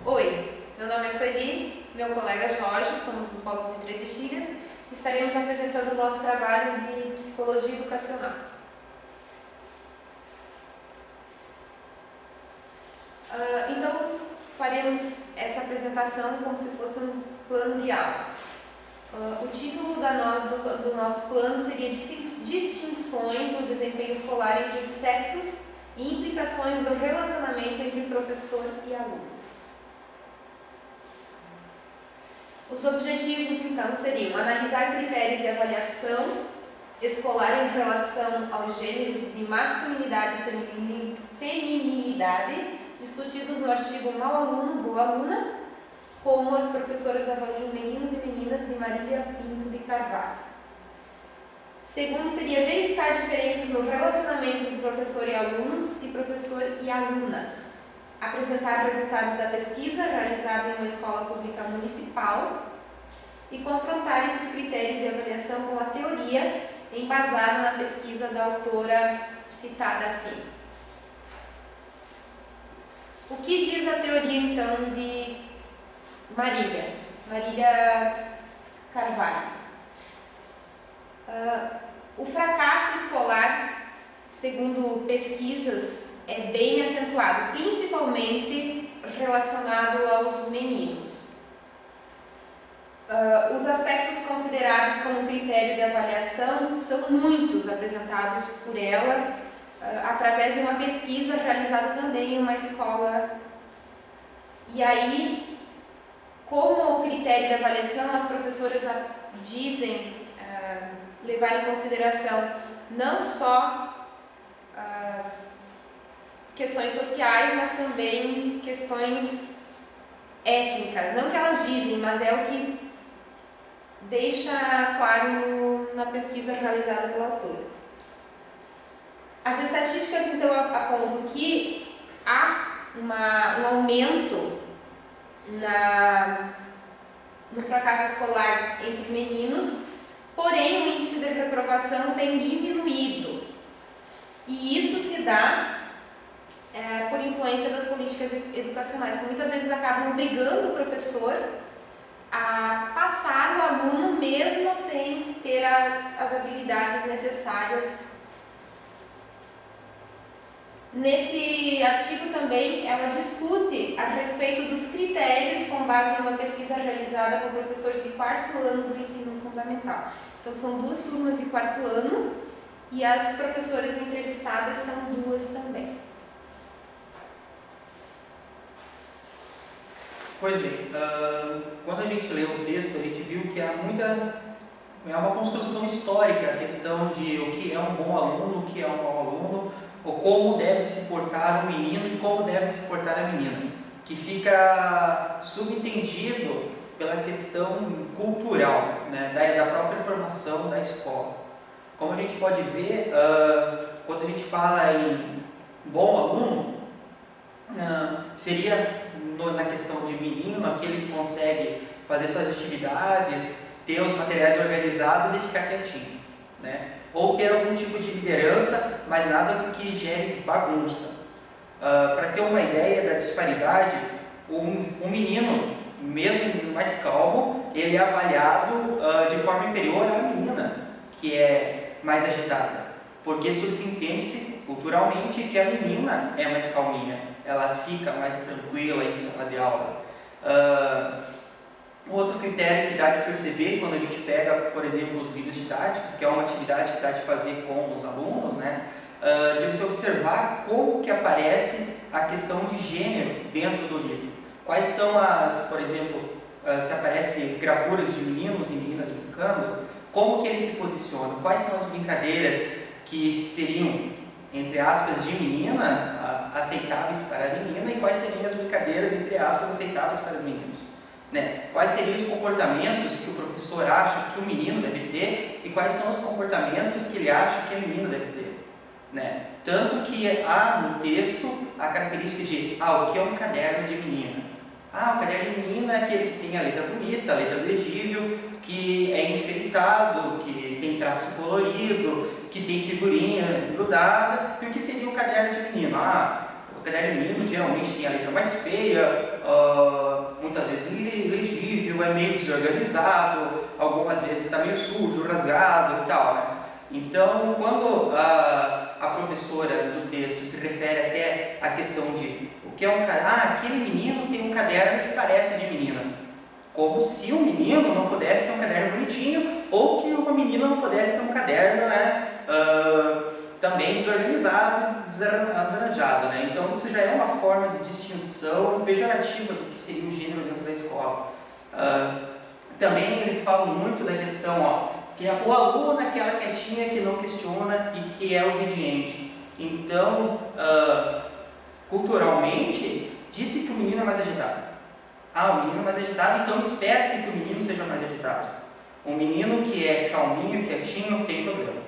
Oi, meu nome é Sueli, meu colega Jorge, somos do Polo de Três Bexigas e estaremos apresentando o nosso trabalho de Psicologia Educacional. Então, faremos essa apresentação como se fosse um plano de aula. O título do nosso plano seria Distinções no desempenho escolar entre os sexos e implicações do relacionamento entre professor e aluno. Os objetivos, então, seriam analisar critérios de avaliação escolar em relação aos gêneros de masculinidade e feminilidade, discutidos no artigo Mau Aluno, Boa Aluna, como as professoras avaliam meninos e meninas, de Marília Pinto de Carvalho. Segundo, seria verificar diferenças no relacionamento entre professor e alunos e professor e alunas. Apresentar resultados da pesquisa realizada em uma escola pública municipal e confrontar esses critérios de avaliação com a teoria embasada na pesquisa da autora citada acima. O que diz a teoria, então, de Marília Carvalho? O fracasso escolar, segundo pesquisas, é bem acentuado, principalmente relacionado aos meninos. Os aspectos considerados como critério de avaliação são muitos, apresentados por ela através de uma pesquisa realizada também em uma escola. E aí, como critério de avaliação, as professoras dizem levar em consideração não só questões sociais, mas também questões étnicas. Não que elas dizem, mas é o que deixa claro na pesquisa realizada pela autora. As estatísticas, então, apontam que há um aumento no fracasso escolar entre meninos, porém o índice de reprovação tem diminuído. E isso se dá por influência das políticas educacionais, que muitas vezes acabam obrigando o professor a passar o aluno mesmo sem ter as habilidades necessárias. Nesse artigo também ela discute a respeito dos critérios com base em uma pesquisa realizada com professores de 4º ano do ensino fundamental. Então são 2 turmas de 4º ano e as professoras entrevistadas são 2 também. Pois bem, quando a gente lê o texto, a gente viu que é uma construção histórica a questão de o que é um bom aluno, o que é um mau aluno, ou como deve se portar o menino e como deve se portar a menina, que fica subentendido pela questão cultural, né, da própria formação da escola. Como a gente pode ver, quando a gente fala em bom aluno, seria na questão de menino, aquele que consegue fazer suas atividades, ter os materiais organizados e ficar quietinho, né? Ou ter algum tipo de liderança, mas nada que gere bagunça. Para ter uma ideia da disparidade, um menino, mesmo mais calmo, ele é avaliado de forma inferior à menina, que é mais agitada, porque subentende-se culturalmente que a menina é mais calminha, ela fica mais tranquila em sala de aula. Outro critério que dá de perceber quando a gente pega, por exemplo, os livros didáticos, que é uma atividade que dá de fazer com os alunos, né, de você observar como que aparece a questão de gênero dentro do livro. Quais são por exemplo, se aparecem gravuras de meninos e meninas brincando, como que eles se posicionam, quais são as brincadeiras que seriam, entre aspas, de menina, aceitáveis para a menina, e quais seriam as brincadeiras, entre aspas, aceitáveis para os meninos. Né? Quais seriam os comportamentos que o professor acha que o menino deve ter e quais são os comportamentos que ele acha que a menina deve ter. Né? Tanto que há no texto a característica de o que é um caderno de menina. O caderno de menina é aquele que tem a letra bonita, a letra legível, que é enfeitado, que tem traço colorido, que tem figurinha grudada. E o que seria o caderno de menino? o caderno menino geralmente tem a letra mais feia, muitas vezes ilegível, é meio desorganizado, algumas vezes está meio sujo, rasgado e tal, né? Então, quando a professora do texto se refere até à questão de o que é um aquele menino tem um caderno que parece de menina, como se um menino não pudesse ter um caderno bonitinho ou que uma menina não pudesse ter um caderno, né, também desorganizado, desarranjado, né? Então isso já é uma forma de distinção pejorativa do que seria o gênero dentro da escola. Também eles falam muito da questão, que o aluno é aquela quietinha que não questiona e que é obediente. Então, culturalmente, disse que o menino é mais agitado. O menino é mais agitado, então espera-se que o menino seja mais agitado. Um menino que é calminho, quietinho, não tem problema,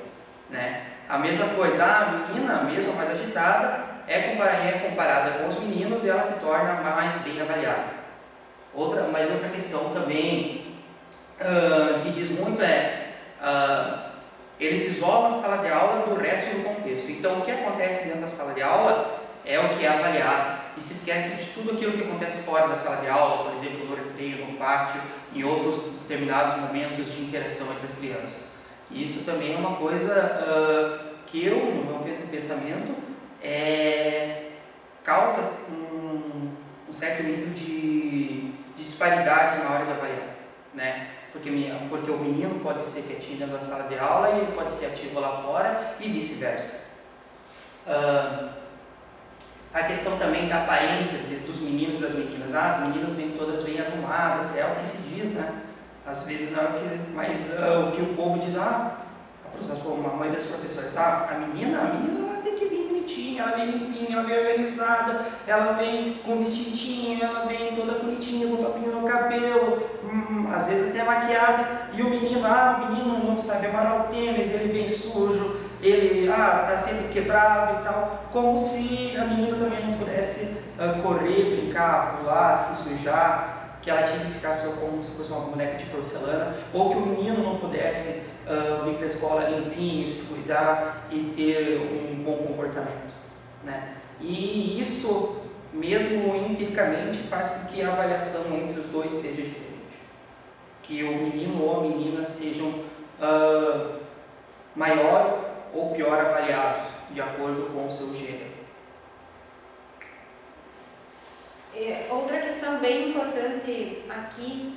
né? A mesma coisa, a menina, mesmo mais agitada, é comparada com os meninos e ela se torna mais bem avaliada. Mas outra questão também que diz muito eles isolam a sala de aula do resto do contexto. Então, o que acontece dentro da sala de aula é o que é avaliado e se esquece de tudo aquilo que acontece fora da sala de aula, por exemplo, no recreio, no pátio, em outros determinados momentos de interação entre as crianças. E isso também é uma coisa que no meu pensamento, causa um certo nível de disparidade na hora de avaliar, né? Porque o menino pode ser quietinho dentro da sala de aula e ele pode ser ativo lá fora e vice-versa. A questão também da aparência dos meninos e das meninas. As meninas todas bem arrumadas, é o que se diz, né? Às vezes não é o que o povo diz, a maioria das professores, a menina ela tem que vir bonitinha, ela vem limpinha, ela vem organizada, ela vem com vestidinho, ela vem toda bonitinha, com topinho no cabelo, às vezes até maquiada, e o menino não sabe amarrar o tênis, ele vem sujo, ele está sempre quebrado e tal, como se a menina também não pudesse correr, brincar, pular, se sujar, que ela tinha que ficar só como se fosse uma boneca de porcelana, ou que o menino não pudesse vir para a escola limpinho, se cuidar e ter um bom comportamento, né? E isso, mesmo empiricamente, faz com que a avaliação entre os dois seja diferente, que o menino ou a menina sejam maior ou pior avaliados de acordo com o seu gênero. Outra questão bem importante aqui,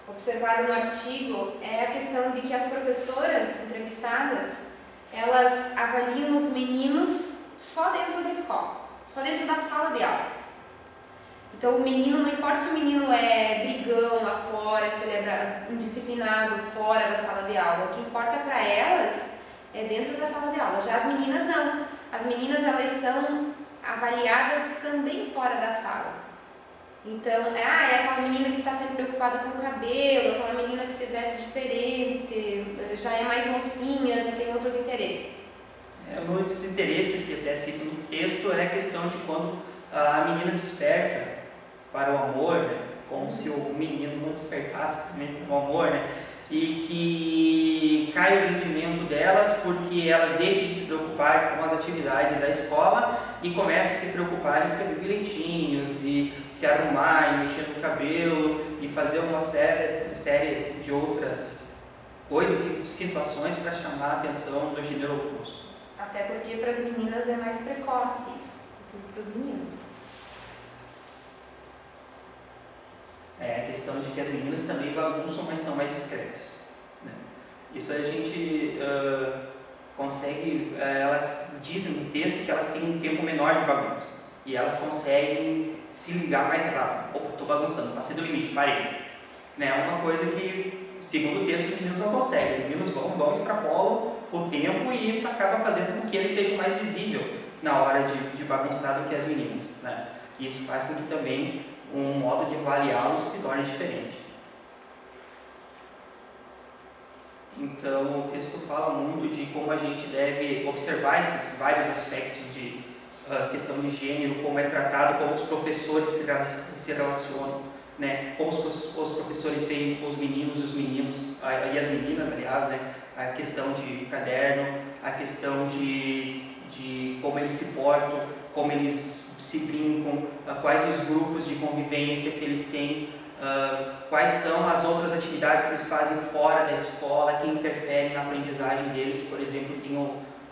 observada no artigo, é a questão de que as professoras entrevistadas, elas avaliam os meninos só dentro da escola, só dentro da sala de aula. Então o menino, não importa se o menino é brigão lá fora, se ele é indisciplinado fora da sala de aula, o que importa para elas é dentro da sala de aula. Já as meninas não, as meninas elas são avaliadas também fora da sala. Então, é aquela menina que está sempre preocupada com o cabelo, aquela menina que se veste diferente, já é mais mocinha, já tem outros interesses. Um desses interesses que até cito no texto é a questão de quando a menina desperta para o amor, né? Como se o menino não despertasse também para o amor, né? E que cai o rendimento delas porque elas deixam de se preocupar com as atividades da escola e começam a se preocupar em escrever bilhetinhos e se arrumar e mexer no cabelo e fazer uma série de outras coisas e situações para chamar a atenção do gênero oposto. Até porque para as meninas é mais precoce isso do que para os meninos. É a questão de que as meninas também bagunçam, mas são mais discretas, né? Isso a gente consegue, elas dizem no texto que elas têm um tempo menor de bagunça e elas conseguem se ligar mais rápido. Opa, estou bagunçando, passei do limite, parei. Né? É uma coisa que, segundo o texto, os meninos não conseguem. Os meninos vão extrapolam o tempo e isso acaba fazendo com que eles sejam mais visíveis na hora de bagunçar do que as meninas, né? E isso faz com que também um modo de avaliá-los se torne diferente. Então, o texto fala muito de como a gente deve observar esses vários aspectos de questão de gênero, como é tratado, como os professores se relacionam, né? Como os professores veem os meninos e as meninas, aliás, né? A questão de caderno, a questão de como eles se portam, como eles se brincam, quais os grupos de convivência que eles têm, quais são as outras atividades que eles fazem fora da escola, que interferem na aprendizagem deles. Por exemplo,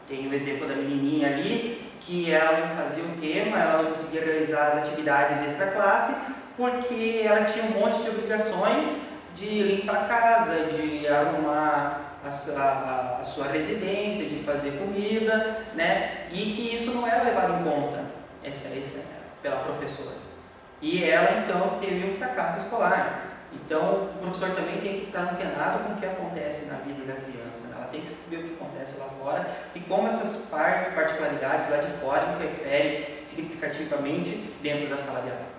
tem o exemplo da menininha ali, que ela não fazia o tema, ela não conseguia realizar as atividades extra-classe, porque ela tinha um monte de obrigações de limpar a casa, de arrumar a sua residência, de fazer comida, né? E que isso não era levado em conta pela professora. E ela, então, teve um fracasso escolar. Então, o professor também tem que estar antenado com o que acontece na vida da criança, né? Ela tem que saber o que acontece lá fora e como essas particularidades lá de fora interferem significativamente dentro da sala de aula.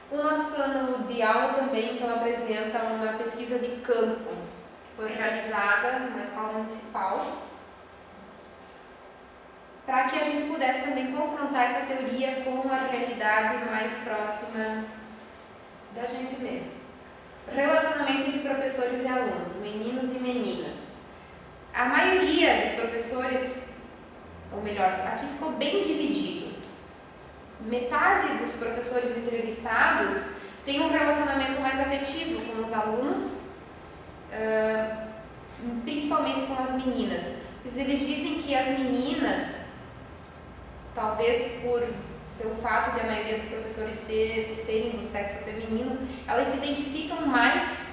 O nosso plano de aula também, então, apresenta uma pesquisa de campo, que foi realizada numa escola municipal, para que a gente pudesse também confrontar essa teoria com a realidade mais próxima da gente mesmo. Relacionamento entre professores e alunos, meninos e meninas. A maioria dos professores, ou melhor, aqui ficou bem dividido. Metade dos professores entrevistados tem um relacionamento mais afetivo com os alunos, principalmente com as meninas. Eles dizem que as meninas, talvez pelo fato de a maioria dos professores serem do sexo feminino, elas se identificam mais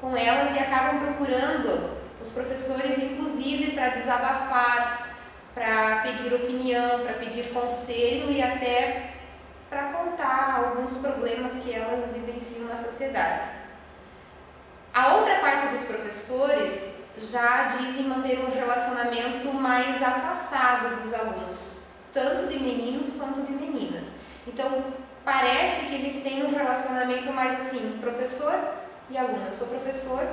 com elas e acabam procurando os professores, inclusive, para desabafar, para pedir opinião, para pedir conselho e até para contar alguns problemas que elas vivenciam na sociedade. A outra parte dos professores já dizem manter um relacionamento mais afastado dos alunos, tanto de meninos quanto de meninas. Então, parece que eles têm um relacionamento mais assim, professor e aluno. Eu sou professor,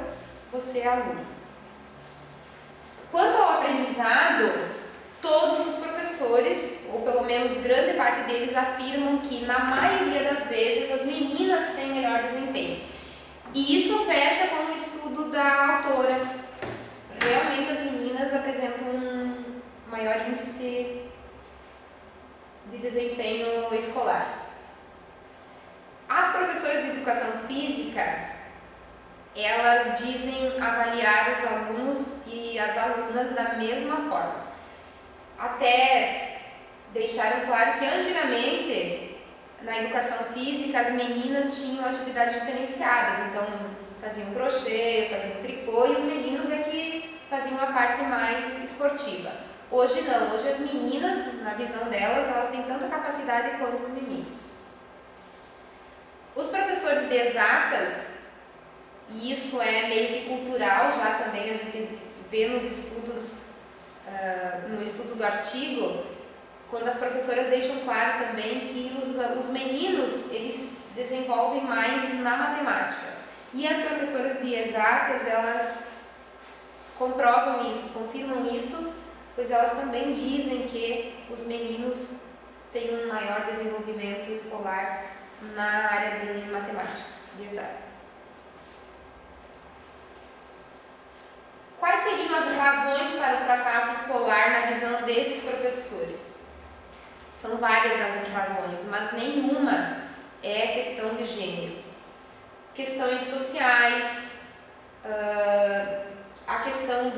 você é aluno. Quanto ao aprendizado, todos os professores, ou pelo menos grande parte deles, afirmam que na maioria das vezes as meninas têm melhor desempenho. E isso fecha com o estudo da autora. Realmente as meninas apresentam um maior índice de desempenho escolar. As professoras de educação física, elas dizem avaliar os alunos e as alunas da mesma forma. Até deixaram claro que antigamente, na educação física, as meninas tinham atividades diferenciadas, então faziam crochê, faziam tricô, e os meninos é que faziam a parte mais esportiva. Hoje não, hoje as meninas, na visão delas, elas têm tanta capacidade quanto os meninos. Os professores de exatas, e isso é meio que cultural já também, a gente vê nos estudos, no estudo do artigo, quando as professoras deixam claro também que os meninos, eles desenvolvem mais na matemática. E as professoras de exatas, elas comprovam isso, confirmam isso, pois elas também dizem que os meninos têm um maior desenvolvimento escolar na área de matemática, de exatas. Quais seriam as razões para o fracasso escolar na visão desses professores? São várias as razões, mas nenhuma é questão de gênero. Questões sociais, a questão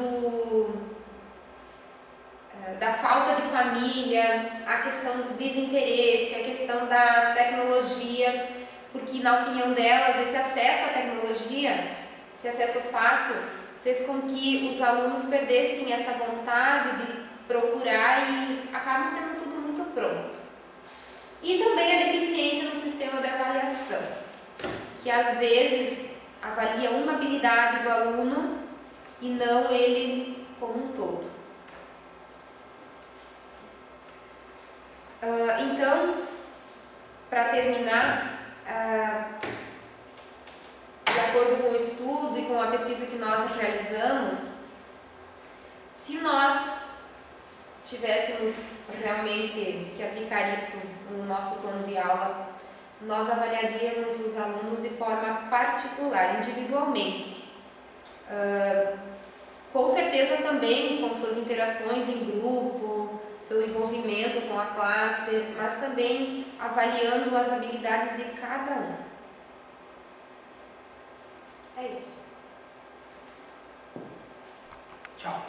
da falta de família, a questão do desinteresse, a questão da tecnologia, porque na opinião delas esse acesso à tecnologia, esse acesso fácil, fez com que os alunos perdessem essa vontade de procurar e acabam tendo tudo muito pronto. E também a deficiência no sistema de avaliação, que às vezes avalia uma habilidade do aluno e não ele como um todo. Então, para terminar, de acordo com o estudo e com a pesquisa que nós realizamos, se nós tivéssemos realmente que aplicar isso no nosso plano de aula, nós avaliaríamos os alunos de forma particular, individualmente. Com certeza também com suas interações em grupo, seu envolvimento com a classe, mas também avaliando as habilidades de cada um. É isso. Tchau.